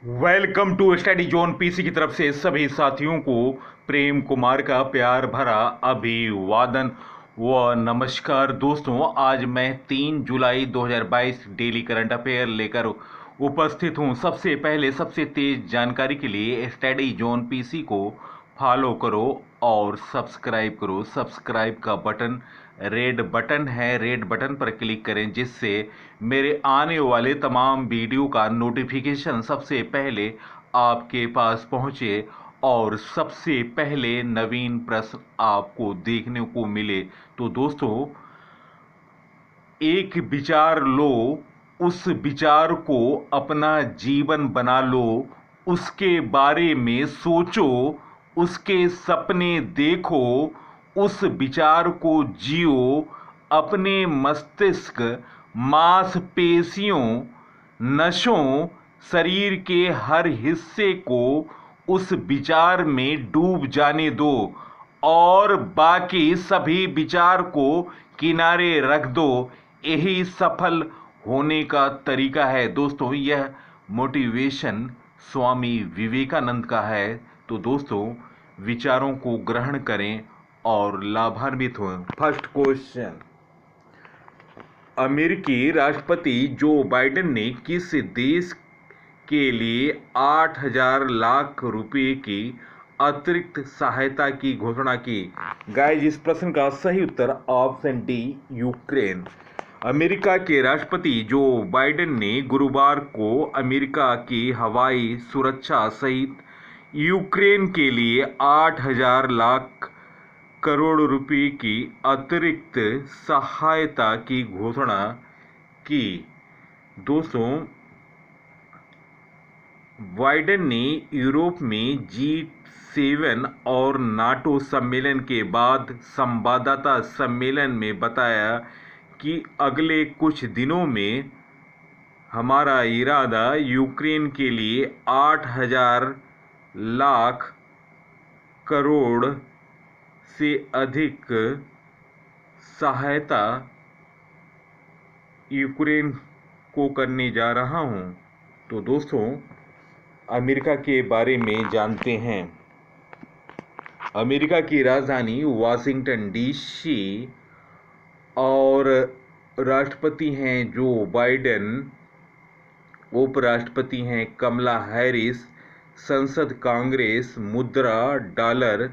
Welcome to study zone PC की तरफ से सभी साथियों को प्रेम कुमार का प्यार भरा अभिवादन व नमस्कार। दोस्तों, आज मैं 3 जुलाई 2022 डेली करंट अफेयर लेकर उपस्थित हूं। सबसे पहले सबसे तेज जानकारी के लिए स्टडी जोन पीसी को फॉलो करो और सब्सक्राइब करो। सब्सक्राइब का बटन रेड बटन है, रेड बटन पर क्लिक करें जिससे मेरे आने वाले तमाम वीडियो का नोटिफिकेशन सबसे पहले आपके पास पहुंचे और सबसे पहले नवीन प्रश्न आपको देखने को मिले। तो दोस्तों, एक विचार लो, उस विचार को अपना जीवन बना लो, उसके बारे में सोचो, उसके सपने देखो, उस विचार को जियो। अपने मस्तिष्क, मांसपेशियों, नसों, शरीर के हर हिस्से को उस विचार में डूब जाने दो और बाकी सभी विचार को किनारे रख दो। यही सफल होने का तरीका है। दोस्तों, यह मोटिवेशन स्वामी विवेकानंद का है। तो दोस्तों, विचारों को ग्रहण करें और लाभान्वित हों। फर्स्ट क्वेश्चन, अमेरिकी राष्ट्रपति जो बाइडेन ने किस देश के लिए 8,000 लाख रुपए की अतिरिक्त सहायता की घोषणा की? गाइस, इस प्रश्न का सही उत्तर ऑप्शन डी, यूक्रेन। अमेरिका के राष्ट्रपति जो बाइडेन ने गुरुवार को अमेरिका की हवाई सुरक्षा सहित यूक्रेन के लिए 8,000 लाख करोड़ रुपए की अतिरिक्त सहायता की घोषणा की। दोस्तों, बाइडेन ने यूरोप में G7 और नाटो सम्मेलन के बाद संवाददाता सम्मेलन में बताया कि अगले कुछ दिनों में हमारा इरादा यूक्रेन के लिए 8,000 लाख करोड़ से अधिक सहायता यूक्रेन को करने जा रहा हूं। तो दोस्तों, अमेरिका के बारे में जानते हैं। अमेरिका की राजधानी वाशिंगटन डीसी और राष्ट्रपति हैं जो बाइडेन, उपराष्ट्रपति हैं कमला हैरिस, संसद, कांग्रेस, मुद्रा डॉलर।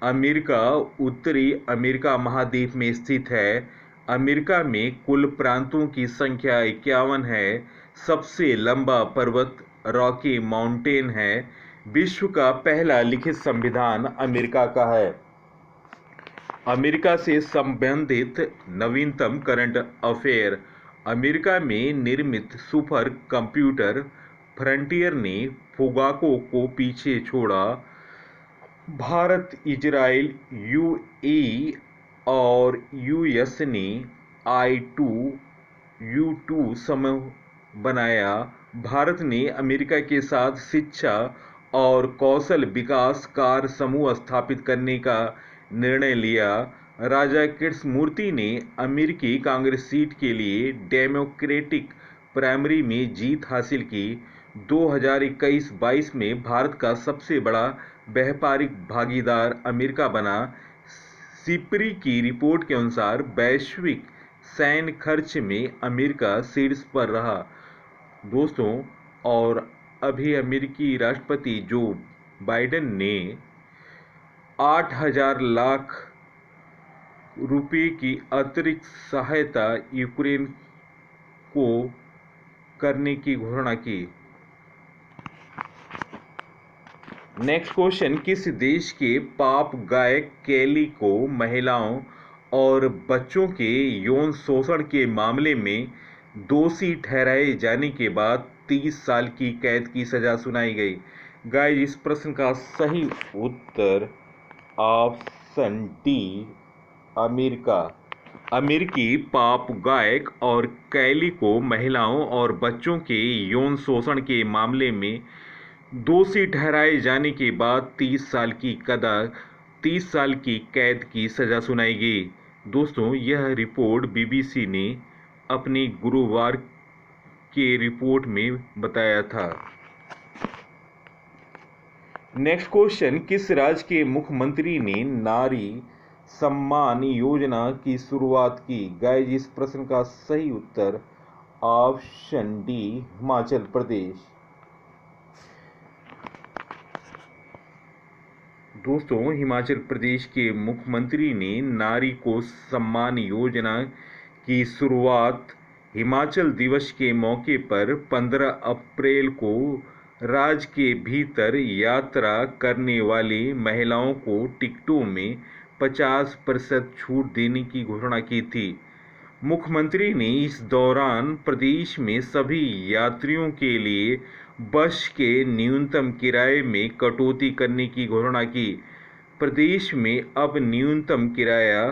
अमेरिका उत्तरी अमेरिका महाद्वीप में स्थित है। अमेरिका में कुल प्रांतों की संख्या 51 है। सबसे लंबा पर्वत रॉकी माउंटेन है। विश्व का पहला लिखित संविधान अमेरिका का है। अमेरिका से संबंधित नवीनतम करंट अफेयर, अमेरिका में निर्मित सुपर कंप्यूटर फ्रंटियर ने फुगाको को पीछे छोड़ा। भारत, इजराइल, यूएई और यूएस ने I2U2 समूह बनाया। भारत ने अमेरिका के साथ शिक्षा और कौशल विकास कार्य समूह स्थापित करने का निर्णय लिया। राजा कृष्णमूर्ति ने अमेरिकी कांग्रेस सीट के लिए डेमोक्रेटिक प्राइमरी में जीत हासिल की। 2021-22 में भारत का सबसे बड़ा व्यापारिक भागीदार अमेरिका बना। सिपरी की रिपोर्ट के अनुसार वैश्विक सैन्य खर्च में अमेरिका शीर्ष पर रहा। दोस्तों, और अभी अमेरिकी राष्ट्रपति जो बाइडेन ने 8,000 लाख रुपए की अतिरिक्त सहायता यूक्रेन को करने की घोषणा की। नेक्स्ट क्वेश्चन, किस देश के पॉप गायक केली को महिलाओं और बच्चों के यौन शोषण के मामले में दोषी ठहराए जाने के बाद 30 साल की कैद की सजा सुनाई गई? गाइस, इस प्रश्न का सही उत्तर ऑप्शन डी, अमेरिका। अमेरिकी पॉप गायक और कैली को महिलाओं और बच्चों के यौन शोषण के मामले में दोषी ठहराए जाने के बाद 30 साल की कैद की सजा सुनाई गई। दोस्तों, यह रिपोर्ट बीबीसी ने अपनी गुरुवार के रिपोर्ट में बताया था। नेक्स्ट क्वेश्चन, किस राज्य के मुख्यमंत्री ने नारी सम्मान योजना की शुरुआत की? गाइस, इस प्रश्न का सही उत्तर ऑप्शन डी, हिमाचल प्रदेश। दोस्तों, हिमाचल प्रदेश के मुख्यमंत्री ने नारी को सम्मान योजना की शुरुआत हिमाचल दिवस के मौके पर 15 अप्रैल को राज्य के भीतर यात्रा करने वाली महिलाओं को टिकटों में 50% छूट देने की घोषणा की थी। मुख्यमंत्री ने इस दौरान प्रदेश में सभी यात्रियों के लिए बस के न्यूनतम किराए में कटौती करने की घोषणा की। प्रदेश में अब न्यूनतम किराया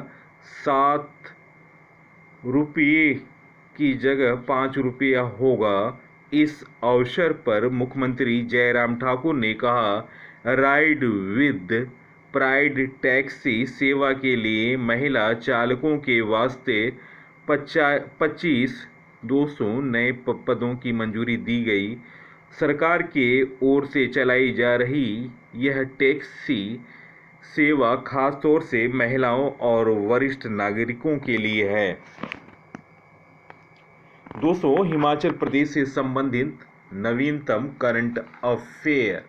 7 रुपये की जगह 5 रुपया होगा। इस अवसर पर मुख्यमंत्री जयराम ठाकुर ने कहा, राइड विद प्राइड टैक्सी सेवा के लिए महिला चालकों के वास्ते 25,200 नए पदों की मंजूरी दी गई। सरकार के ओर से चलाई जा रही यह टैक्सी सेवा खासतौर से महिलाओं और वरिष्ठ नागरिकों के लिए है। दोस्तों, हिमाचल प्रदेश से संबंधित नवीनतम करंट अफेयर।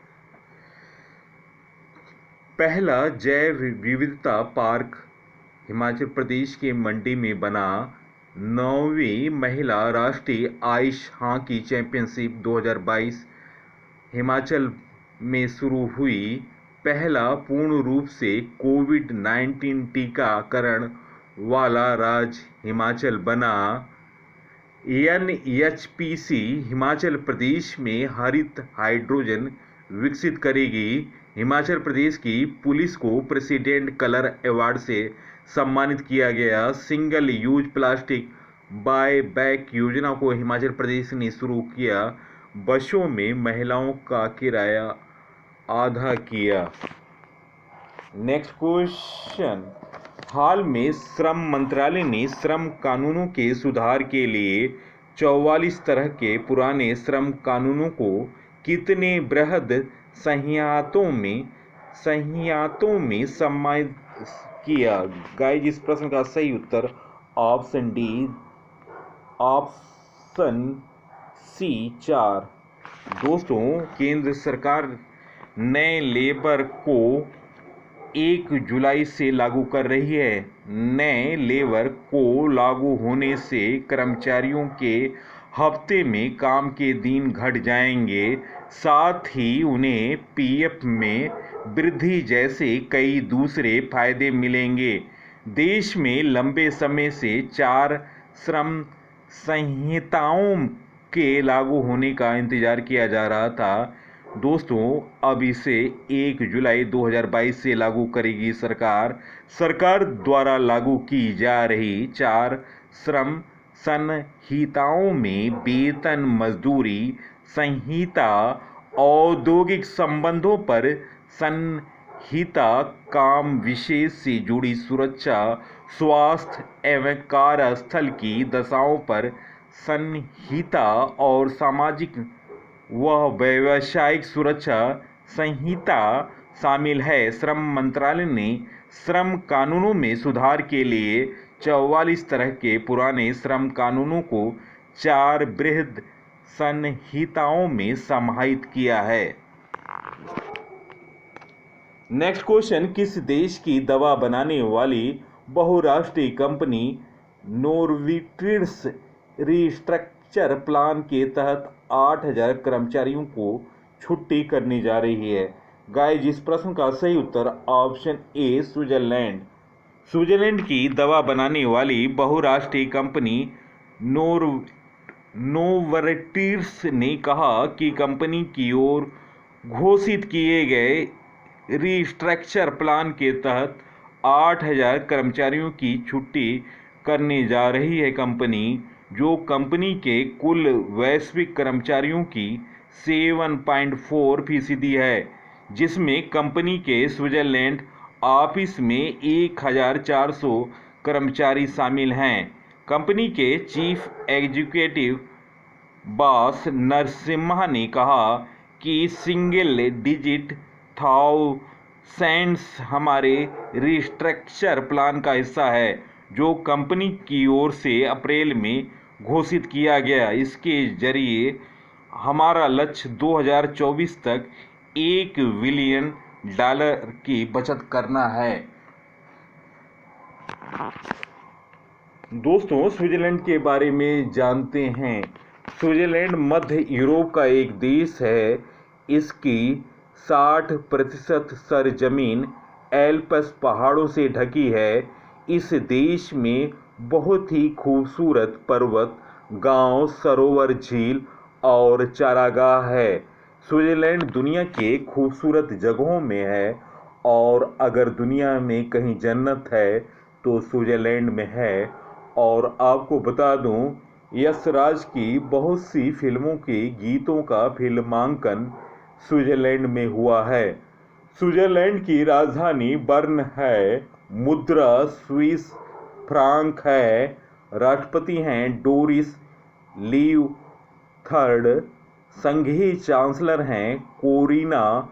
पहला जैव विविधता पार्क हिमाचल प्रदेश के मंडी में बना। 9वीं महिला राष्ट्रीय आइस हॉकी चैंपियनशिप 2022 हिमाचल में शुरू हुई। पहला पूर्ण रूप से कोविड-19 टीकाकरण वाला राज्य हिमाचल बना। NHPC हिमाचल प्रदेश में हरित हाइड्रोजन विकसित करेगी। हिमाचल प्रदेश की पुलिस को प्रेसिडेंट कलर अवार्ड से सम्मानित किया गया। Single use plastic buy back योजना को हिमाचल प्रदेश ने शुरू किया। बसों में महिलाओं का किराया आधा किया। नेक्स्ट क्वेश्चन, हाल में श्रम मंत्रालय ने श्रम कानूनों के सुधार के लिए 44 तरह के पुराने श्रम कानूनों को कितने बृहद संहिताओं में सम्मिलित किया? गाइस, इस प्रश्न का सही उत्तर ऑप्शन डी, ऑप्शन सी 4। दोस्तों, केंद्र सरकार नए लेबर को 1 जुलाई से लागू कर रही है। नए लेबर को लागू होने से कर्मचारियों के हफ्ते में काम के दिन घट जाएंगे, साथ ही उन्हें पीएफ में वृद्धि जैसे कई दूसरे फायदे मिलेंगे। देश में लंबे समय से 4 श्रम संहिताओं के लागू होने का इंतजार किया जा रहा था। दोस्तों, अब इसे 1 जुलाई 2022 से लागू करेगी सरकार। सरकार द्वारा लागू की जा रही 4 श्रम संहिताओं में वेतन मजदूरी संहिता, औद्योगिक संबंधों पर संहिता, काम विशेष से जुड़ी सुरक्षा, स्वास्थ्य एवं कार्यस्थल की दशाओं पर संहिता और सामाजिक व व्यावसायिक सुरक्षा संहिता शामिल है। श्रम मंत्रालय ने श्रम कानूनों में सुधार के लिए 44 तरह के पुराने श्रम कानूनों को 4 बृहद संहिताओं में समाहित किया है। नेक्स्ट क्वेश्चन, किस देश की दवा बनाने वाली बहुराष्ट्रीय कंपनी नोवार्टिस रिस्ट्रक्चर प्लान के तहत 8,000 कर्मचारियों को छुट्टी करने जा रही है? गाइस, इस प्रश्न का सही उत्तर ऑप्शन ए, स्विट्जरलैंड। स्विट्जरलैंड की दवा बनाने वाली बहुराष्ट्रीय कंपनी नोवार्टिस ने कहा कि कंपनी की ओर घोषित किए गए रिस्ट्रक्चर प्लान के तहत 8,000 कर्मचारियों की छुट्टी करने जा रही है। कंपनी, जो कंपनी के कुल वैश्विक कर्मचारियों की 7.4% है, जिसमें कंपनी के स्विट्जरलैंड ऑफिस में 1,400 कर्मचारी शामिल हैं। कंपनी के चीफ एग्जीक्यूटिव बॉस नरसिम्हा ने कहा कि सिंगल डिजिट थाउजेंड्स हमारे रिस्ट्रक्चर प्लान का हिस्सा है जो कंपनी की ओर से अप्रैल में घोषित किया गया। इसके जरिए हमारा लक्ष्य 2024 तक $1 बिलियन की बचत करना है। दोस्तों, स्विट्जरलैंड के बारे में जानते हैं। स्विट्जरलैंड मध्य यूरोप का एक देश है। इसकी 60% सरजमीन एल्प्स पहाड़ों से ढकी है। इस देश में बहुत ही खूबसूरत पर्वत, गांव, सरोवर, झील और चारागाह है। स्विट्जरलैंड दुनिया के खूबसूरत जगहों में है और अगर दुनिया में कहीं जन्नत है तो स्विट्जरलैंड में है। और आपको बता दूं, यशराज की बहुत सी फिल्मों के गीतों का फिल्मांकन स्विट्जरलैंड में हुआ है। स्विट्जरलैंड की राजधानी बर्न है। मुद्रा स्विस फ्रांक है। राष्ट्रपति हैं डोरिस लीव थर्ड। संघीय चांसलर हैं Corina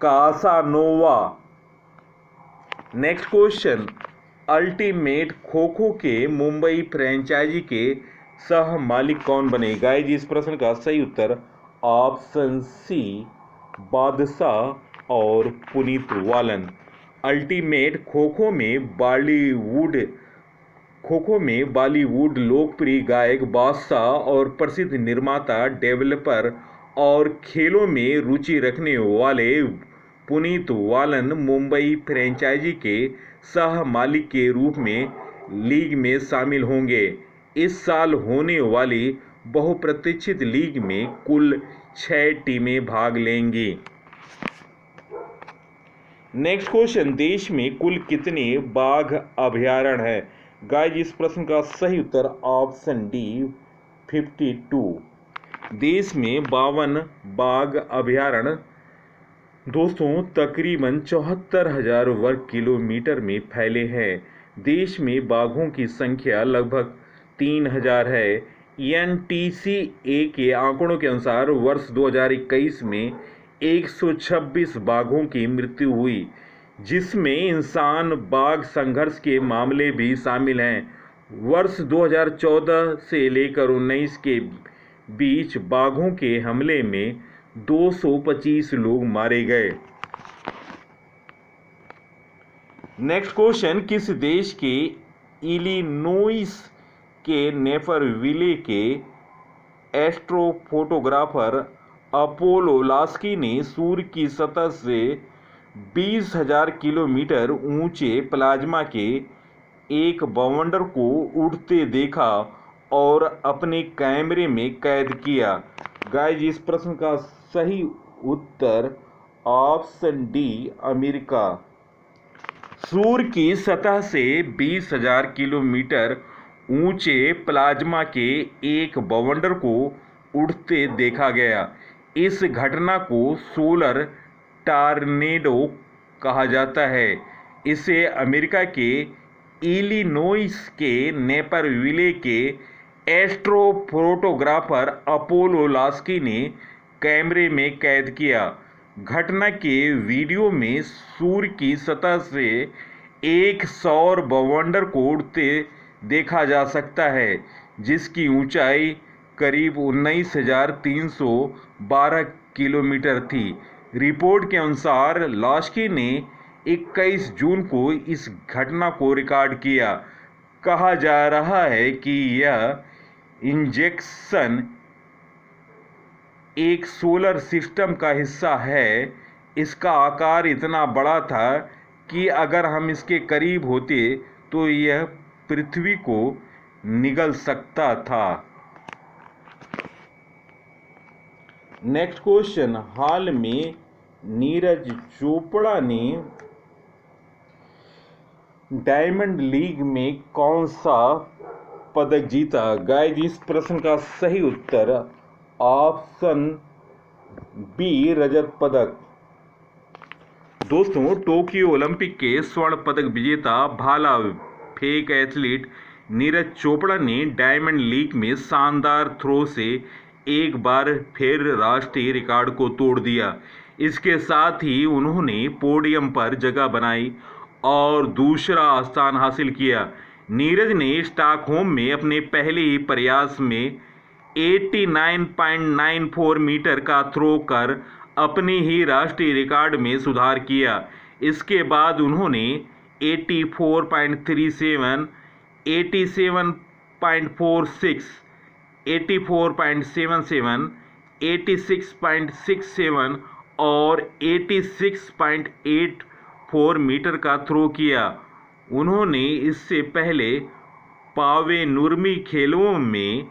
Casanova. Next question, ultimate kho kho के मुंबई फ्रेंचाइजी के सह मालिक कौन बने? गाइस, इस प्रश्न का सही उत्तर ऑप्शन सी, बादशाह और पुनीत वालन। अल्टीमेट खो-खो में बॉलीवुड लोकप्रिय गायक बादशाह और प्रसिद्ध निर्माता, डेवलपर और खेलों में रुचि रखने वाले पुनीत वालन मुंबई फ्रेंचाइजी के सह मालिक के रूप में लीग में शामिल होंगे। इस साल होने वाली बहुप्रतीक्षित लीग में कुल 6 टीमें भाग लेंगी। नेक्स्ट क्वेश्चन, देश में कुल कितने बाघ अभयारण्य हैं? गाइस, इस प्रश्न का सही उत्तर ऑप्शन डी, 52। देश में 52 बाघ अभयारण्य दोस्तों तकरीबन 74,000 वर्ग किलोमीटर में फैले हैं। देश में बाघों की संख्या लगभग 3,000 है। एनटीसीए के आंकड़ों के अनुसार वर्ष 2021 में 126 बाघों की मृत्यु हुई, जिसमें इंसान बाघ संघर्ष के मामले भी शामिल हैं। वर्ष 2014 से लेकर 19 के बीच बाघों के हमले में 225 लोग मारे गए। नेक्स्ट क्वेश्चन, किस देश के इलिनोइस के नेपरविले के एस्ट्रोफोटोग्राफर अपोलो लास्की ने सूर्य की सतह से 20,000 किलोमीटर ऊंचे प्लाज्मा के एक बवंडर को उड़ते देखा और अपने कैमरे में कैद किया? गाइस, इस प्रश्न का सही उत्तर ऑप्शन डी, अमेरिका। सूर्य की सतह से 20,000 किलोमीटर ऊंचे प्लाज्मा के एक बवंडर को उड़ते देखा गया। इस घटना को सोलर टॉर्नेडो कहा जाता है। इसे अमेरिका के इलिनोइस के नेपरविले के एस्ट्रोफोटोग्राफर अपोलो लास्की ने कैमरे में कैद किया। घटना के वीडियो में सूर्य की सतह से एक सौर बवंडर को उड़ते देखा जा सकता है, जिसकी ऊंचाई करीब 19,312 किलोमीटर थी। रिपोर्ट के अनुसार लास्की ने 21 जून को इस घटना को रिकॉर्ड किया। कहा जा रहा है कि यह इंजेक्शन एक सोलर सिस्टम का हिस्सा है। इसका आकार इतना बड़ा था कि अगर हम इसके करीब होते तो यह पृथ्वी को निगल सकता था। नेक्स्ट क्वेश्चन, हाल में नीरज चोपड़ा ने डायमंड लीग में कौन सा पदक जीता? गाइस, इस प्रश्न का सही उत्तर ऑप्शन बी, रजत पदक। दोस्तों, टोक्यो ओलंपिक के स्वर्ण पदक विजेता भाला फेंक एथलीट नीरज चोपड़ा ने डायमंड लीग में शानदार थ्रो से एक बार फिर राष्ट्रीय रिकॉर्ड को तोड़ दिया। इसके साथ ही उन्होंने पोडियम पर जगह बनाई और दूसरा स्थान हासिल किया। नीरज ने स्टॉकहोम में अपने पहले ही प्रयास में 89.94 मीटर का थ्रो कर अपने ही राष्ट्रीय रिकॉर्ड में सुधार किया। इसके बाद उन्होंने 84.37, 87.46, 84.77, 86.67 और 86.84 मीटर का थ्रो किया। उन्होंने इससे पहले पावेनुर्मी खेलों में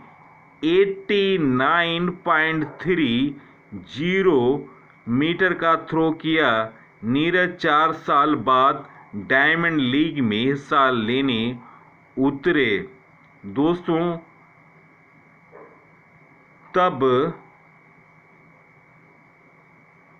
89.30 मीटर का थ्रो किया। नीरज 4 साल बाद डायमंड लीग में हिस्सा लेने उतरे। दोस्तों, तब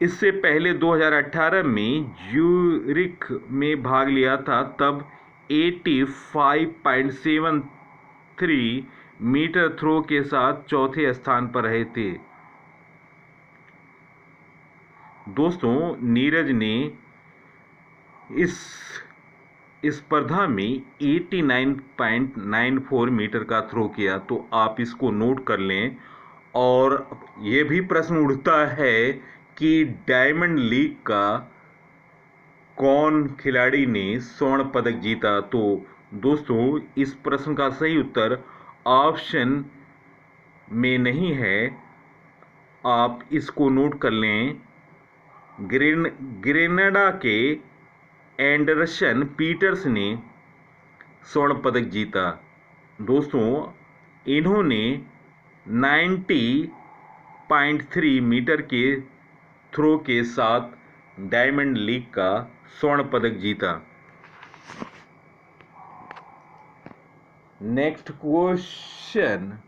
इससे पहले 2018 में ज्यूरिख में भाग लिया था, तब 85.73 मीटर थ्रो के साथ चौथे स्थान पर रहे थे। दोस्तों, नीरज ने इस स्पर्धा में 89.94 मीटर का थ्रो किया, तो आप इसको नोट कर लें। और ये भी प्रश्न उठता है कि डायमंड लीग का कौन खिलाड़ी ने स्वर्ण पदक जीता। तो दोस्तों, इस प्रश्न का सही उत्तर ऑप्शन में नहीं है। आप इसको नोट कर लें। ग्रेनाडा के एंडरसन पीटर्स ने स्वर्ण पदक जीता। दोस्तों, इन्होंने 90.3 मीटर के थ्रो के साथ डायमंड लीग का स्वर्ण पदक जीता। नेक्स्ट क्वेश्चन,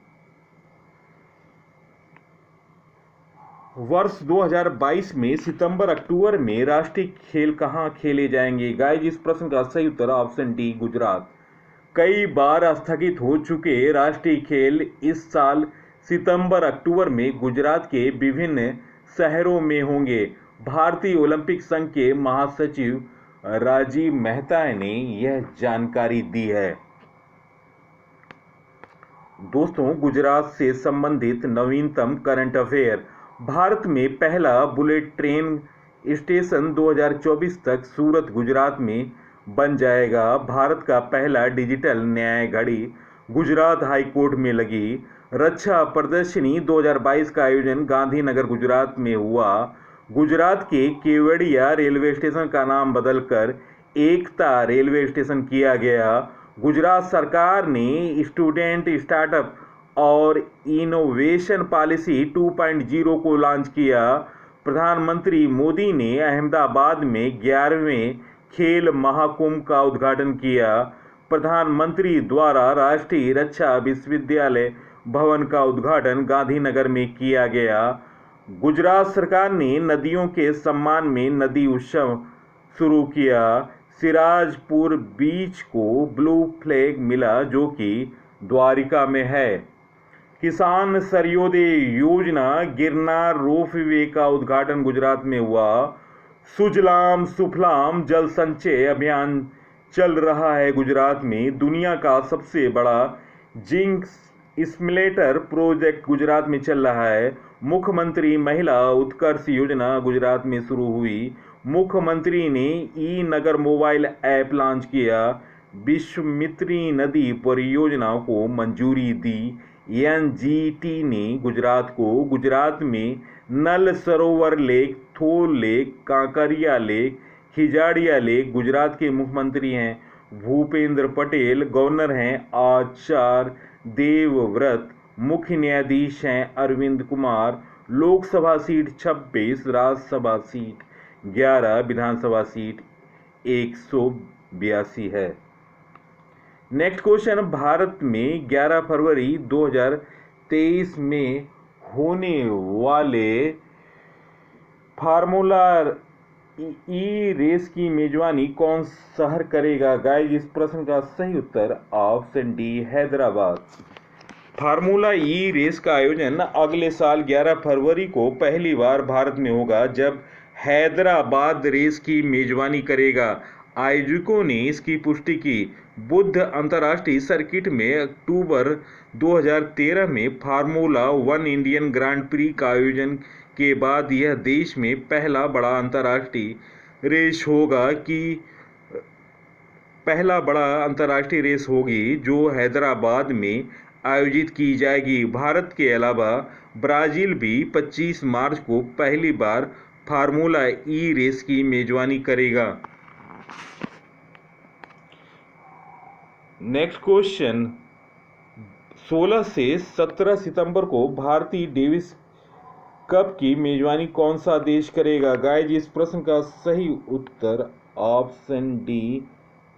वर्ष 2022 में सितंबर अक्टूबर में राष्ट्रीय खेल कहां खेले जाएंगे। गाइस, इस प्रश्न का सही उत्तर ऑप्शन डी, गुजरात। कई बार स्थगित हो चुके राष्ट्रीय खेल इस साल सितंबर अक्टूबर में गुजरात के विभिन्न शहरों में होंगे। भारतीय ओलंपिक संघ के महासचिव राजीव मेहता ने यह जानकारी दी है। दोस्तों, गुजरात से संबंधित नवीनतम करंट अफेयर। भारत में पहला बुलेट ट्रेन स्टेशन 2024 तक सूरत, गुजरात में बन जाएगा। भारत का पहला डिजिटल न्याय घड़ी गुजरात हाई कोर्ट में लगी। रक्षा प्रदर्शनी 2022 का आयोजन गांधीनगर, गुजरात में हुआ। गुजरात के केवड़िया रेलवे स्टेशन का नाम बदलकर एकता रेलवे स्टेशन किया गया। गुजरात सरकार ने स्टूडेंट स्टार्टअप और इनोवेशन पॉलिसी 2.0 को लॉन्च किया। प्रधानमंत्री मोदी ने अहमदाबाद में 11वें खेल महाकुंभ का उद्घाटन किया। प्रधानमंत्री द्वारा राष्ट्रीय रक्षा विश्वविद्यालय भवन का उद्घाटन गांधीनगर में किया गया। गुजरात सरकार ने नदियों के सम्मान में नदी उत्सव शुरू किया। सिराजपुर बीच को ब्लू फ्लैग मिला, जो कि द्वारिका में है। किसान सर्वोदय योजना गिरनार रोपवे का उद्घाटन गुजरात में हुआ। सुजलाम सुफलाम जल संचय अभियान चल रहा है गुजरात में। दुनिया का सबसे बड़ा जिंक स्पिलेटर प्रोजेक्ट गुजरात में चल रहा है। मुख्यमंत्री महिला उत्कर्ष योजना गुजरात में शुरू हुई। मुख्यमंत्री ने ई नगर मोबाइल ऐप लॉन्च किया। विश्वामित्री नदी परियोजना को मंजूरी दी। एनजीटी ने गुजरात को गुजरात में Nal Sarovar lake, Thol lake, Kankaria lake, Khijadiya lake. Gujarat के मुख्यमंत्री हैं भूपेंद्र पटेल, गवर्नर हैं आचार्य देवव्रत, मुख्य न्यायाधीश हैं अरविंद कुमार। लोकसभा सीट 26, राज्यसभा सीट 11, विधानसभा सीट 182 है। नेक्स्ट क्वेश्चन, भारत में 11 फरवरी 2023 में होने वाले फार्मूला ई रेस की मेजबानी कौन शहर करेगा। गाइस, इस प्रश्न का सही उत्तर ऑप्शन डी, हैदराबाद। फार्मूला ई रेस का आयोजन अगले साल 11 फरवरी को पहली बार भारत में होगा, जब हैदराबाद रेस की मेजबानी करेगा। आयोजकों ने इसकी पुष्टि की। बुद्ध अंतर्राष्ट्रीय सर्किट में अक्टूबर 2013 में formula one Indian grand pre का आयोजन के बाद यह देश में पहला बड़ा अंतर्राष्ट्रीय रेस होगी जो हैदराबाद में आयोजित की जाएगी। भारत के अलावा ब्राजील भी 25 मार्च को पहली बार फार्मूला ई रेस की मेजबानी करेगा। नेक्स्ट क्वेश्चन, 16 से 17 सितंबर को भारतीय डेविस कप की मेजबानी कौन सा देश करेगा? गाइस, इस प्रश्न का सही उत्तर option D,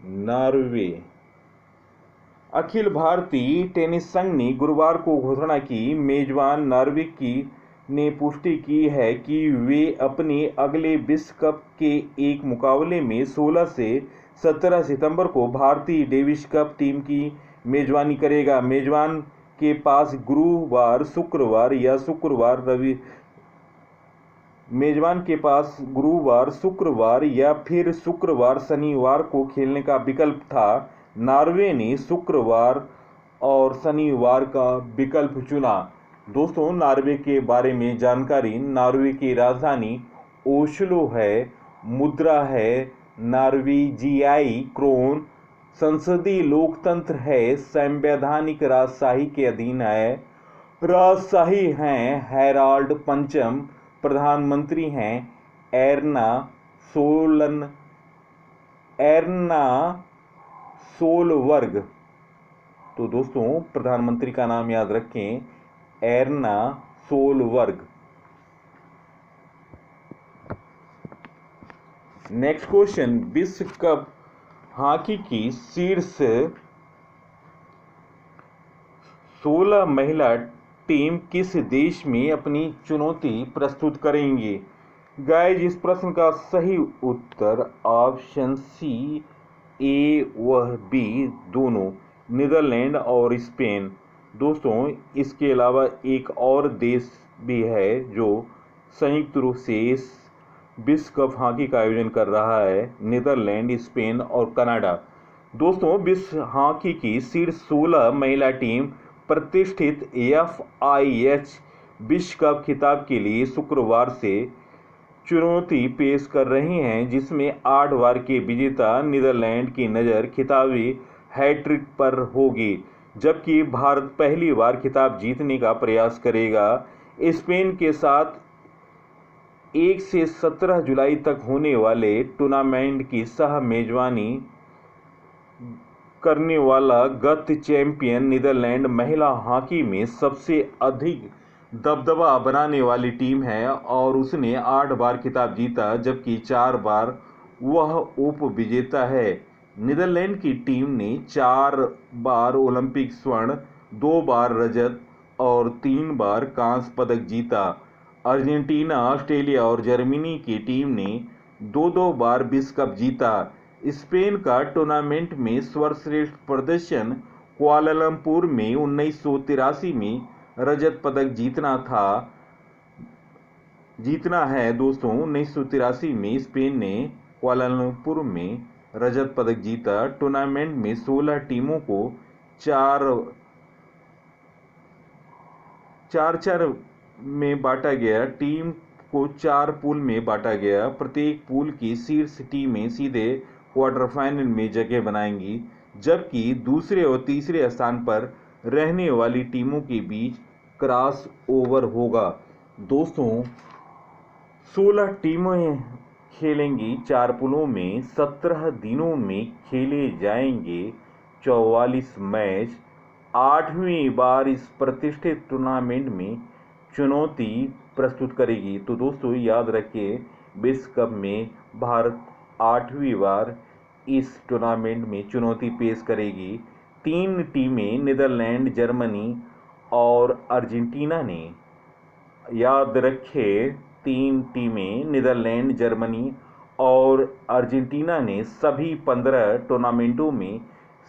Norway. Akhil Bharatiya tennis संघ ने गुरुवार को घोषणा की। मेजबान नॉर्वे ने पुष्टि की है कि वे अपने अगले विश्व कप के एक मुकाबले में 16 से 17 सितंबर को भारतीय डेविस कप टीम की मेजबानी करेगा। मेजबान के पास गुरुवार, शुक्रवार या फिर शुक्रवार, शनिवार को खेलने का विकल्प था। नॉर्वे ने शुक्रवार और शनिवार का विकल्प चुना। दोस्तों, नॉर्वे के बारे में जानकारी, नॉर्वे की राजधानी ओस्लो है, मुद्रा है नॉर्वेजियाई क्रोन, संसदीय लोकतंत्र है, संवैधानिक राजशाही के अधीन है, राजशाही हैं हैराल्ड पंचम, प्रधानमंत्री हैं एर्ना सोलबर्ग। तो दोस्तों, प्रधानमंत्री का नाम याद रखें, एर्ना सोलबर्ग। नेक्स्ट क्वेश्चन, विश्व कप हॉकी की शीर्ष 16 महिला टीम किस देश में अपनी चुनौती प्रस्तुत करेंगी? गाइस, इस प्रश्न का सही उत्तर ऑप्शन सी, ए व बी दोनों, नीदरलैंड और स्पेन। दोस्तों, इसके अलावा एक और देश भी है जो संयुक्त रूप से इस विश्व कप हॉकी का आयोजन कर रहा है, नीदरलैंड, स्पेन और कनाडा। दोस्तों, विश्व हॉकी की शीर्ष 16 महिला टीम प्रतिष्ठित FIH विश्व कप खिताब के लिए शुक्रवार से चुनौती पेश कर रही हैं, जिसमें 8 बार के विजेता नीदरलैंड की नज़र खिताबी हैट्रिक पर होगी, जबकि भारत पहली बार खिताब जीतने का प्रयास करेगा। स्पेन के साथ 1 से 17 जुलाई तक होने वाले टूर्नामेंट की सह मेजबानी करने वाला गत चैंपियन नीदरलैंड महिला हॉकी में सबसे अधिक दबदबा बनाने वाली टीम है और उसने 8 बार खिताब जीता, जबकि 4 बार वह उप विजेता है। नीदरलैंड की टीम ने 4 बार ओलंपिक स्वर्ण, 2 बार रजत और 3 बार कांस्य पदक जीता। अर्जेंटीना, ऑस्ट्रेलिया और जर्मनी की टीम ने 2-2 बार विश्व कप जीता। स्पेन का टूर्नामेंट में सर्वश्रेष्ठ प्रदर्शन कुआलालंपुर में 1983 में रजत पदक जीतना है। दोस्तों, 1983 में स्पेन ने कुआलालंपुर में रजत पदक जीता। टूर्नामेंट में 16 टीमों को 4-4 में बांटा गया। टीम को 4 पूल में बांटा गया। प्रत्येक पूल की शीर्ष टीमें सीधे क्वार्टर फाइनल में जगह बनाएंगी, जबकि दूसरे और तीसरे स्थान पर रहने वाली टीमों के बीच क्रॉस ओवर होगा। दोस्तों, 16 टीमें खेलेंगी 4 पूलों में। 17 दिनों में खेले जाएंगे 44 मैच। 8वीं बार इस प्रतिष्ठित टूर्नामेंट में चुनौती प्रस्तुत करेगी। तो दोस्तों, याद रखिए, विश्व कप में भारत 8वीं बार इस टूर्नामेंट में चुनौती पेश करेगी। 3 टीमें नीदरलैंड, जर्मनी और अर्जेंटीना ने, याद रखें, 3 टीमें नीदरलैंड, जर्मनी और अर्जेंटीना ने सभी 15 टूर्नामेंटों में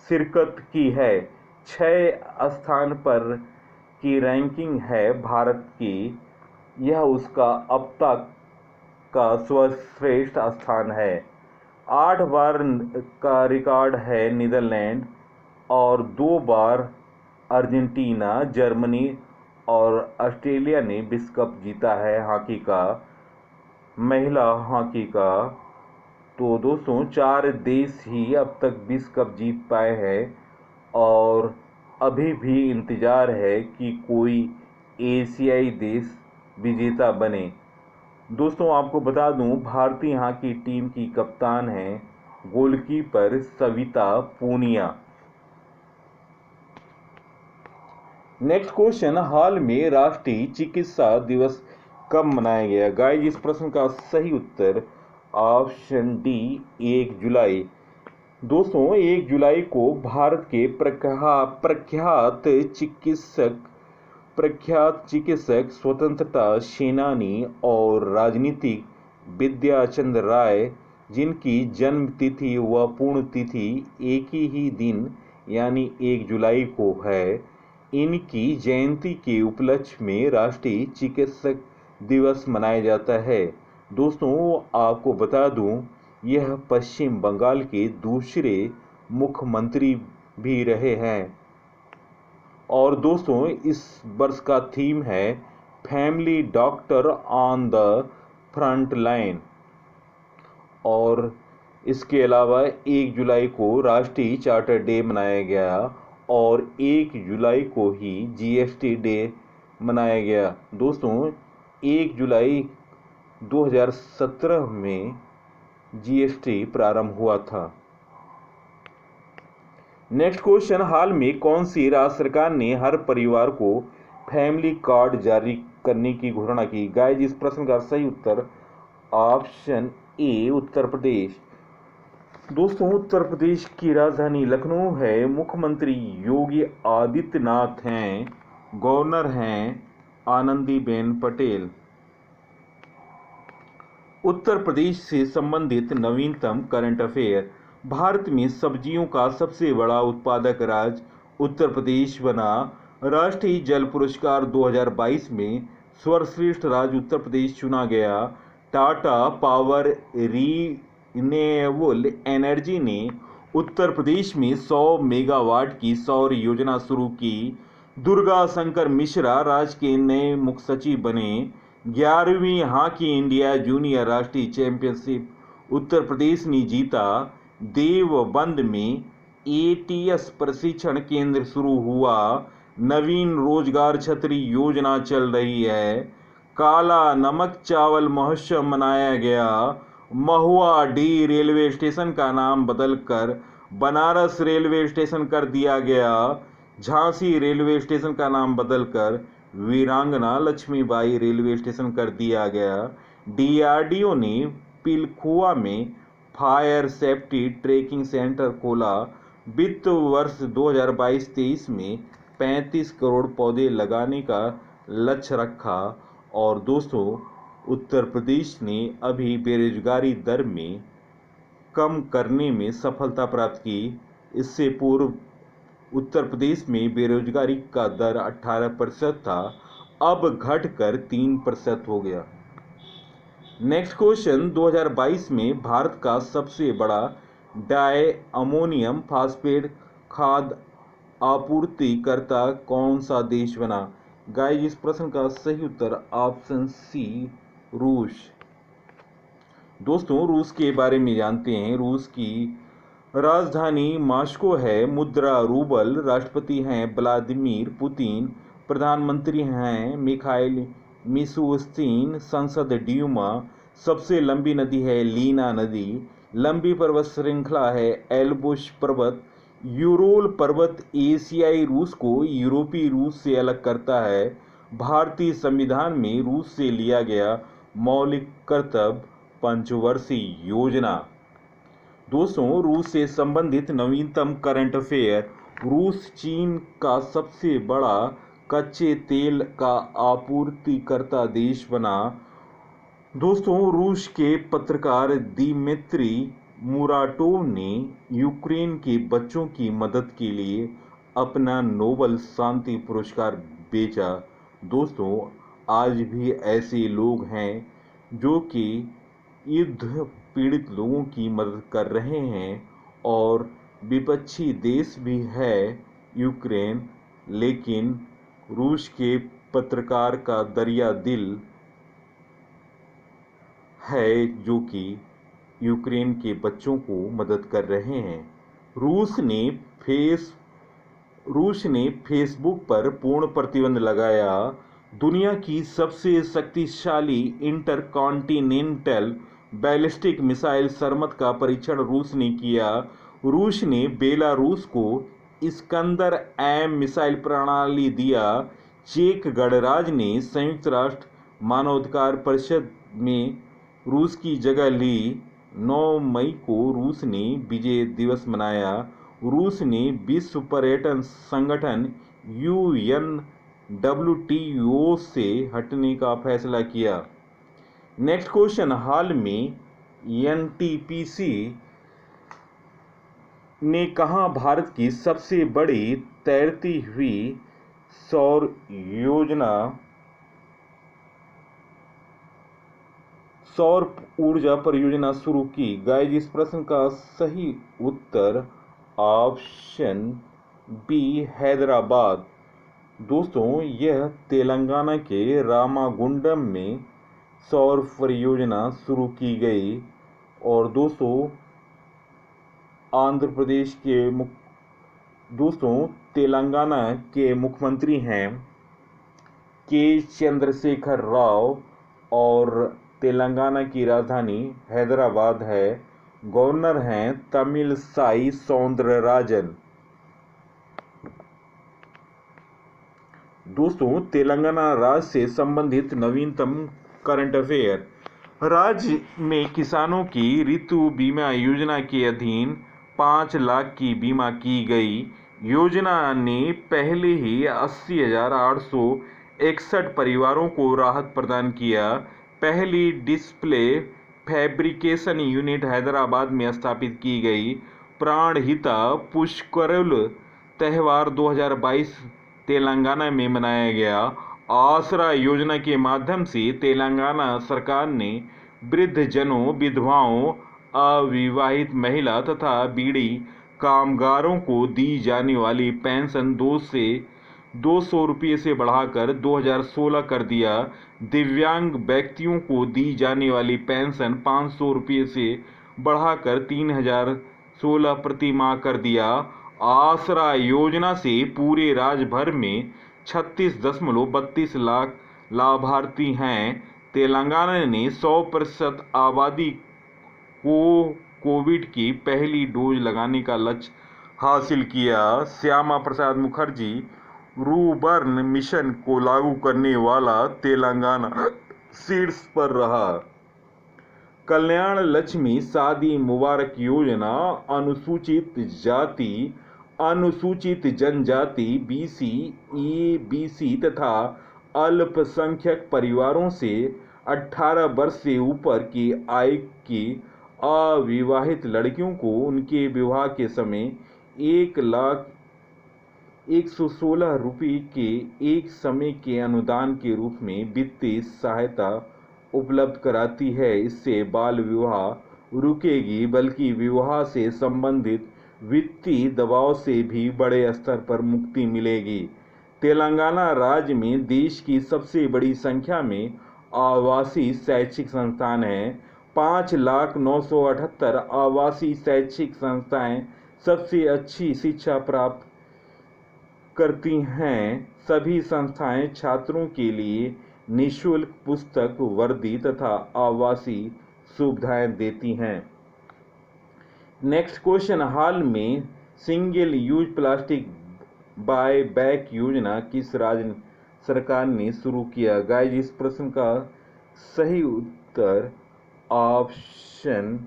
शिरकत की है। 6 स्थान पर की रैंकिंग है भारत की, यह उसका अब तक का सर्वश्रेष्ठ स्थान है। 8 बार का रिकॉर्ड है नीदरलैंड और 2 बार अर्जेंटीना, जर्मनी और ऑस्ट्रेलिया ने विश्व कप जीता है हॉकी का, महिला हॉकी का। तो दोस्तों 4 देश ही अब तक विश्व कप जीत पाए हैं और अभी भी इंतज़ार है कि कोई एशियाई देश विजेता बने। दोस्तों आपको बता दूं, भारतीय हॉकी टीम की कप्तान हैं goalkeeper Savita Punia. Next question, हाल में राष्ट्रीय चिकित्सा दिवस कब मनाया गया? गाइस इस प्रश्न का सही उत्तर ऑप्शन डी 1 जुलाई। दोस्तों 1 जुलाई को भारत के प्रख्यात चिकित्सक, स्वतंत्रता सेनानी और राजनीतिक विद्याचंद्र राय, जिनकी जन्म तिथि व पूर्ण तिथि एक ही दिन यानी 1 जुलाई को है, इनकी जयंती के उपलक्ष्य में राष्ट्रीय चिकित्सक दिवस मनाया जाता है। दोस्तों आपको बता दूं, यह पश्चिम बंगाल के दूसरे मुख्यमंत्री भी रहे हैं। और दोस्तों इस वर्ष का थीम है family doctor on the front line. और इसके अलावा 1 जुलाई को राष्ट्रीय चार्टर डे मनाया गया और 1 जुलाई को ही जीएसटी डे मनाया गया। दोस्तों 1 जुलाई 2017 में जीएसटी प्रारंभ हुआ था। नेक्स्ट क्वेश्चन, हाल में कौन सी राज्य सरकार ने हर परिवार को फैमिली कार्ड जारी करने की घोषणा की? गाइस इस प्रश्न का सही उत्तर ऑप्शन ए उत्तर प्रदेश। दोस्तों उत्तर प्रदेश की राजधानी लखनऊ है, मुख्यमंत्री योगी आदित्यनाथ हैं, गवर्नर हैं आनंदीबेन पटेल। उत्तर प्रदेश से संबंधित नवीनतम करंट अफेयर, भारत में सब्जियों का सबसे बड़ा उत्पादक राज्य उत्तर प्रदेश बना। राष्ट्रीय जल पुरस्कार 2022 में सर्वश्रेष्ठ राज्य उत्तर प्रदेश चुना गया। टाटा पावर रिन्यूएबल एनर्जी ने उत्तर प्रदेश में 100 मेगावाट की सौर योजना शुरू की। दुर्गा शंकर मिश्रा राज्य के नए मुख्य सचिव बने। 11वीं हॉकी इंडिया जूनियर राष्ट्रीय चैंपियनशिप उत्तर प्रदेश ने जीता। देवबंद में एटीएस प्रशिक्षण केंद्र शुरू हुआ। नवीन रोजगार छतरी योजना चल रही है। काला नमक चावल महोत्सव मनाया गया। महुआ डी रेलवे स्टेशन का नाम बदलकर बनारस रेलवे स्टेशन कर दिया गया। झांसी रेलवे स्टेशन का नाम बदलकर वीरांगना लक्ष्मीबाई रेलवे स्टेशन कर दिया गया। डीआरडीओ ने पिलखुआ में फायर सेफ्टी ट्रेकिंग सेंटर खोला। वित्त वर्ष 2022-23 में 35 करोड़ पौधे लगाने का लक्ष्य रखा। और दोस्तों उत्तर प्रदेश ने अभी बेरोजगारी दर में कम करने में सफलता प्राप्त की। इससे पूर्व उत्तर प्रदेश में बेरोजगारी का दर 18% था, अब घटकर 3% हो गया। नेक्स्ट क्वेश्चन, 2022 में भारत का सबसे बड़ा डाई अमोनियम फास्फेट खाद आपूर्तिकर्ता कौन सा देश बना? गाइस इस प्रश्न का सही उत्तर ऑप्शन सी रूस। दोस्तों रूस के बारे में जानते हैं। रूस की राजधानी मॉस्को है, मुद्रा रूबल, राष्ट्रपति हैं व्लादिमीर पुतिन, प्रधानमंत्री हैं मिखाइल मिशुस्तिन, संसद ड्यूमा, सबसे लंबी नदी है लीना नदी, लंबी पर्वत श्रृंखला है एल्ब्रुस पर्वत, यूरोल पर्वत एशियाई रूस को यूरोपीय रूस से अलग करता है। भारतीय संविधान में रूस से लिया गया मौलिक कर्तव्य पंचवर्षीय योजना। दोस्तों रूस से संबंधित नवीनतम करंट अफेयर, रूस चीन का सबसे बड़ा कच्चे तेल का आपूर्तिकर्ता देश बना। दोस्तों रूस के पत्रकार दिमित्री मुराटोव ने यूक्रेन के बच्चों की मदद के लिए अपना नोबेल शांति पुरस्कार बेचा। दोस्तों, आज भी ऐसे लोग हैं जो कि युद्ध पीड़ित लोगों की मदद कर रहे हैं और विपक्षी देश भी है यूक्रेन, लेकिन रूस के पत्रकार का दरिया दिल है जो कि यूक्रेन के बच्चों को मदद कर रहे हैं। रूस ने फेसबुक पर पूर्ण प्रतिबंध लगाया। दुनिया की सबसे शक्तिशाली इंटरकॉन्टिनेंटल बैलिस्टिक मिसाइल सरमत का परीक्षण रूस ने किया। रूस ने बेलारूस को इस्कंदर एम मिसाइल प्रणाली दिया। चेक गणराज्य ने संयुक्त राष्ट्र मानवाधिकार परिषद में रूस की जगह ली। 9 मई को रूस ने विजय दिवस मनाया। रूस ने विश्व पर्यटन संगठन UNWTO से हटने का फैसला किया। नेक्स्ट क्वेश्चन, हाल में NTPC ने कहा भारत की सबसे बड़ी तैरती हुई सौर ऊर्जा परियोजना शुरू की। गाइस, इस प्रश्न का सही उत्तर ऑप्शन बी हैदराबाद। दोस्तों, यह तेलंगाना के रामागुंडम में सौर परियोजना शुरू की गई। और दोस्तों, तेलंगाना के मुख्यमंत्री हैं के चंद्रशेखर राव और तेलंगाना की राजधानी हैदराबाद है। गवर्नर हैं तमिलसाई सौंदरराजन। दोस्तों, तेलंगाना राज्य से संबंधित नवीनतम करंट अफेयर। राज्य में किसानों की ऋतु बीमा योजना के अधीन 5 लाख की बीमा की गई। योजना ने पहले ही 80,861 परिवारों को राहत प्रदान किया। पहली डिस्प्ले फैब्रिकेशन यूनिट हैदराबाद में स्थापित की गई। प्राणहिता पुष्करुल त्यौहार 2022 तेलंगाना में मनाया गया। आसरा योजना के माध्यम से तेलंगाना सरकार ने वृद्धजनों, विधवाओं, अविवाहित महिला तथा बीड़ी कामगारों को दी जाने वाली पेंशन 200 रुपये से बढ़ाकर 2016 कर दिया। दिव्यांग व्यक्तियों को दी जाने वाली पेंशन 500 रुपये से बढ़ाकर 3016 प्रति माह कर दिया। आसरा योजना से पूरे राज्य भर में 36.32 लाख लाभार्थी हैं। तेलंगाना ने 100% आबादी को कोविड की पहली डोज लगाने का लक्ष्य हासिल किया। श्यामा प्रसाद मुखर्जी रूर्बन मिशन को लागू करने वाला तेलंगाना शीर्ष पर रहा। कल्याण लक्ष्मी शादी मुबारक योजना अनुसूचित जाति, अनुसूचित जनजाति, BC, ABC तथा अल्पसंख्यक परिवारों से 18 वर्ष से ऊपर की आयु की अविवाहित लड़कियों को उनके विवाह के समय 1,116 रुपये के एक समय के अनुदान के रूप में वित्तीय सहायता उपलब्ध कराती है। इससे बाल विवाह रुकेगी, बल्कि विवाह से संबंधित वित्तीय दबाव से भी बड़े स्तर पर मुक्ति मिलेगी। तेलंगाना राज्य में देश की सबसे बड़ी संख्या में आवासीय शैक्षिक संस्थान हैं। 5,09,78 आवासीय शैक्षिक संस्थाएं सबसे अच्छी शिक्षा प्राप्त करती हैं। सभी संस्थाएं छात्रों के लिए निःशुल्क पुस्तक, वर्दी तथा आवासीय सुविधाएं देती हैं। नेक्स्ट क्वेश्चन, हाल में single use plastic buy back योजना किस राज्य सरकार ने शुरू किया? गाइस, इस प्रश्न का सही उत्तर ऑप्शन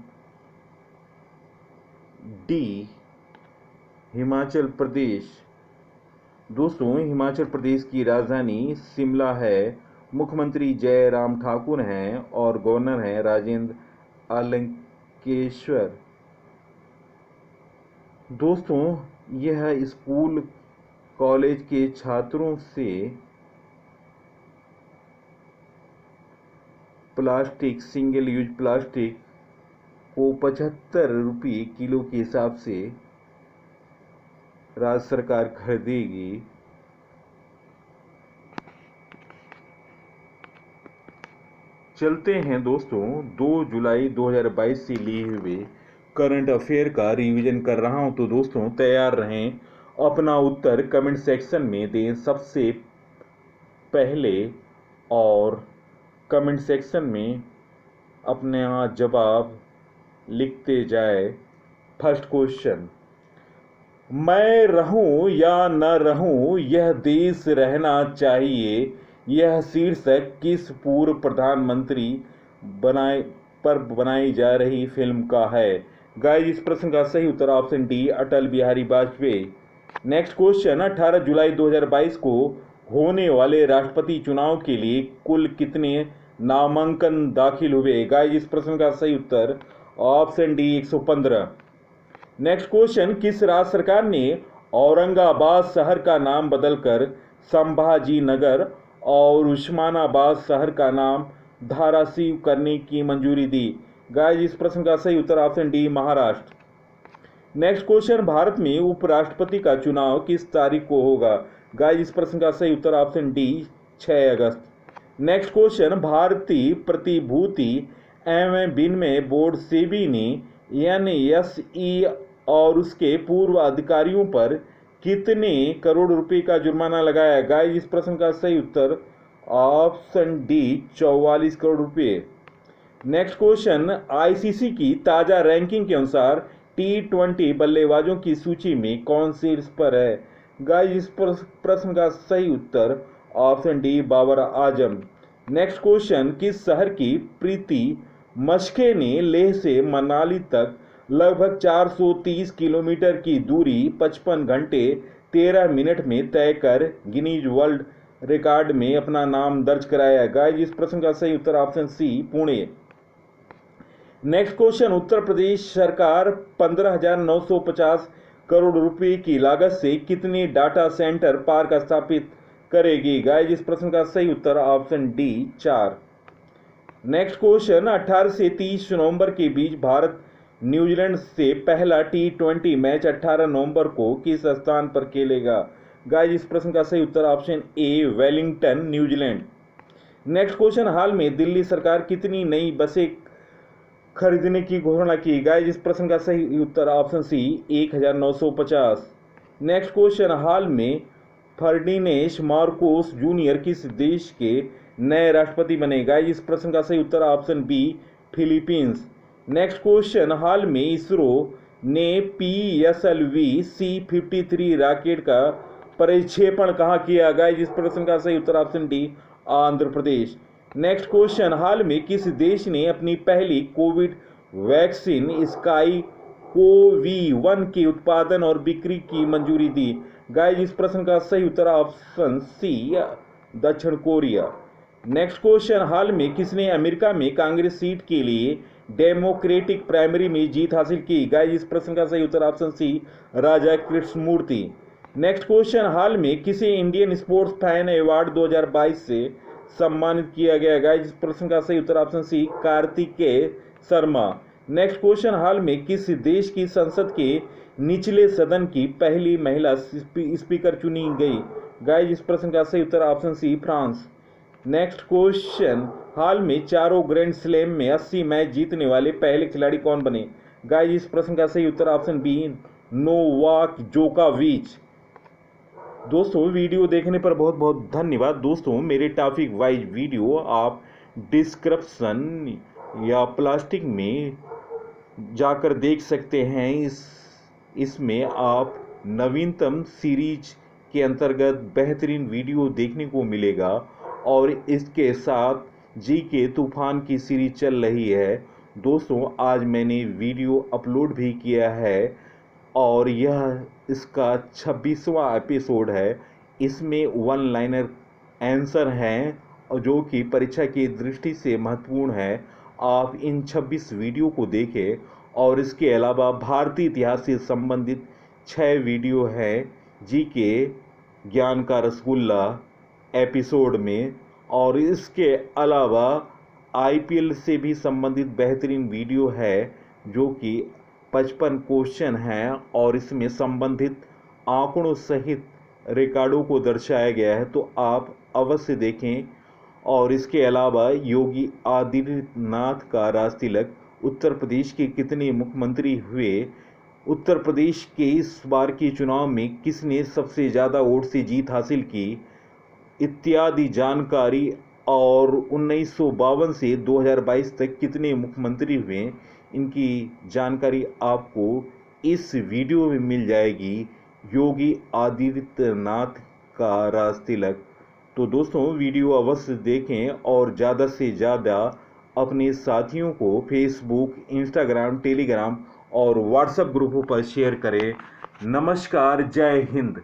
डी हिमाचल प्रदेश। दोस्तों, हिमाचल प्रदेश की राजधानी शिमला है। मुख्यमंत्री जयराम ठाकुर हैं और गवर्नर हैं राजेंद्र अलंकेश्वर। दोस्तों, यह स्कूल कॉलेज के छात्रों से प्लास्टिक, सिंगल यूज प्लास्टिक को 75 रुपये किलो के हिसाब से राज्य सरकार खरीदेगी। चलते हैं दोस्तों 2 जुलाई 2022 से लिए हुए करंट अफेयर का रिवीजन कर रहा हूं, तो दोस्तों तैयार रहें। अपना उत्तर कमेंट सेक्शन में दें सबसे पहले और कमेंट सेक्शन में अपना जवाब लिखते जाए। फर्स्ट क्वेश्चन, मैं रहूं या न रहूं यह देश रहना चाहिए, यह शीर्षक किस पूर्व प्रधानमंत्री पर बनाई जा रही फिल्म का है? गाइस, इस प्रश्न का सही उत्तर option D, Atal Bihari Vajpayee. Next question, 18 जुलाई 2022 को होने वाले राष्ट्रपति चुनाव के लिए कुल कितने नामांकन दाखिल हुए? गाइस, इस प्रश्न का सही उत्तर ऑप्शन डी 115। नेक्स्ट क्वेश्चन, किस राज्य सरकार ने औरंगाबाद शहर का नाम बदलकर संभाजी नगर और उस्मानाबाद शहर का नाम धाराशिव करने की मंजूरी दी? गाइस, इस प्रश्न का सही उत्तर option D, Maharashtra. Next question, Bharat में उपराष्ट्रपति का चुनाव किस तारीख को होगा? गाइस, इस प्रश्न का सही उत्तर ऑप्शन डी, 6 अगस्त। नेक्स्ट क्वेश्चन, भारतीय प्रतिभूति एवं विनिमय बोर्ड सेबी ने NSE और उसके पूर्व अधिकारियों पर कितने करोड़ रुपए का जुर्माना लगाया? गाइस, इस प्रश्न का सही उत्तर ऑप्शन डी, 44 करोड़ रुपए। नेक्स्ट क्वेश्चन, ICC की ताजा रैंकिंग के अनुसार T20 बल्लेबाजों की सूची में कौन शीर्ष पर है? गाइस, इस प्रश्न का सही उत्तर option D, Babar Azam. Next question, किस शहर की प्रीति मस्के ने लेह से मनाली तक लगभग 430 किलोमीटर की दूरी 55 घंटे 13 मिनट में तय कर गिनीज वर्ल्ड रिकॉर्ड में अपना नाम दर्ज कराया? गाइस, इस प्रश्न का सही उत्तर option C, Pune. Next question, Uttar Pradesh सरकार 15,950 करोड़ रुपए की लागत से कितने डाटा सेंटर पार्क स्थापित करेगी? गाइस, इस प्रश्न का सही उत्तर ऑप्शन डी, 4। नेक्स्ट क्वेश्चन, 18 से 30 नवंबर के बीच भारत न्यूजीलैंड से पहला T20 मैच 18 नवंबर को किस स्थान पर खेलेगा? गाइस, इस प्रश्न का सही उत्तर option A, Wellington, New Zealand. Next question, हाल में दिल्ली सरकार कितनी नई बसें खरीदने की घोषणा की? गाइस, इस प्रश्न का सही उत्तर ऑप्शन सी, 1950। नेक्स्ट क्वेश्चन, हाल में फर्डिनेंड मार्कोस जूनियर किस देश के नए राष्ट्रपति बने? गाइस, इस प्रश्न का सही उत्तर option B, Philippines. Next question, हाल में इसरो ने PSLV C-53 रॉकेट का प्रक्षेपण कहाँ किया? गाइस, इस प्रश्न का सही उत्तर option D, Andhra Pradesh. Next question, हाल में किस देश ने अपनी पहली कोविड वैक्सीन स्काई कोवी-1 के उत्पादन और बिक्री की मंजूरी दी? गाइस, इस प्रश्न का सही उत्तर ऑप्शन सी, दक्षिण कोरिया। नेक्स्ट क्वेश्चन, हाल में किसने अमेरिका में कांग्रेस सीट के लिए डेमोक्रेटिक प्राइमरी में जीत हासिल की? गाइस, इस प्रश्न का सही उत्तर ऑप्शन सी, राजा कृष्णमूर्ति। नेक्स्ट क्वेश्चन, हाल में किसे इंडियन स्पोर्ट्स फैन अवार्ड 2022 से सम्मानित किया गया? गाइस, इस प्रश्न का सही उत्तर option C, Kartikeya Sharma. Next question, हाल में किस देश की संसद के निचले सदन की पहली महिला स्पीकर चुनी गई? गाइस, इस प्रश्न का सही उत्तर option C, France. Next question, हाल में चारों ग्रैंड स्लैम में 80 मैच जीतने वाले पहले खिलाड़ी कौन बने? गाइस, इस प्रश्न का सही उत्तर ऑप्शन बी, नोवाक जोकोविच। दोस्तों, वीडियो देखने पर बहुत बहुत धन्यवाद। दोस्तों, मेरे टॉपिक वाइज वीडियो आप डिस्क्रिप्शन या प्लास्टिक में जाकर देख सकते हैं। इसमें आप नवीनतम सीरीज के अंतर्गत बेहतरीन वीडियो देखने को मिलेगा और इसके साथ GK तूफान की सीरीज चल रही है। दोस्तों, आज मैंने वीडियो अपलोड भी किया है और यह इसका 26वां एपिसोड है। इसमें वन लाइनर आंसर हैं जो कि परीक्षा की दृष्टि से महत्वपूर्ण है। आप इन 26 वीडियो को देखें और इसके अलावा भारतीय इतिहास से संबंधित 6 वीडियो हैं GK ज्ञान का रसगुल्ला एपिसोड में, और इसके अलावा आईपीएल से भी संबंधित बेहतरीन वीडियो है जो कि 55 क्वेश्चन हैं और इसमें संबंधित आंकड़ों सहित रिकॉर्डों को दर्शाया गया है, तो आप अवश्य देखें। और इसके अलावा योगी आदित्यनाथ का राजतिलक, उत्तर प्रदेश के कितने मुख्यमंत्री हुए, उत्तर प्रदेश के इस बार के चुनाव में किसने सबसे ज़्यादा वोट से जीत हासिल की, इत्यादि जानकारी। और 1952 से 2022 तक कितने मुख्यमंत्री हुए, इनकी जानकारी आपको इस वीडियो में मिल जाएगी, योगी आदित्यनाथ का राजतिलक। तो दोस्तों वीडियो अवश्य देखें और ज़्यादा से ज़्यादा अपने साथियों को फेसबुक, इंस्टाग्राम, टेलीग्राम और व्हाट्सएप ग्रुपों पर शेयर करें। नमस्कार, जय हिंद।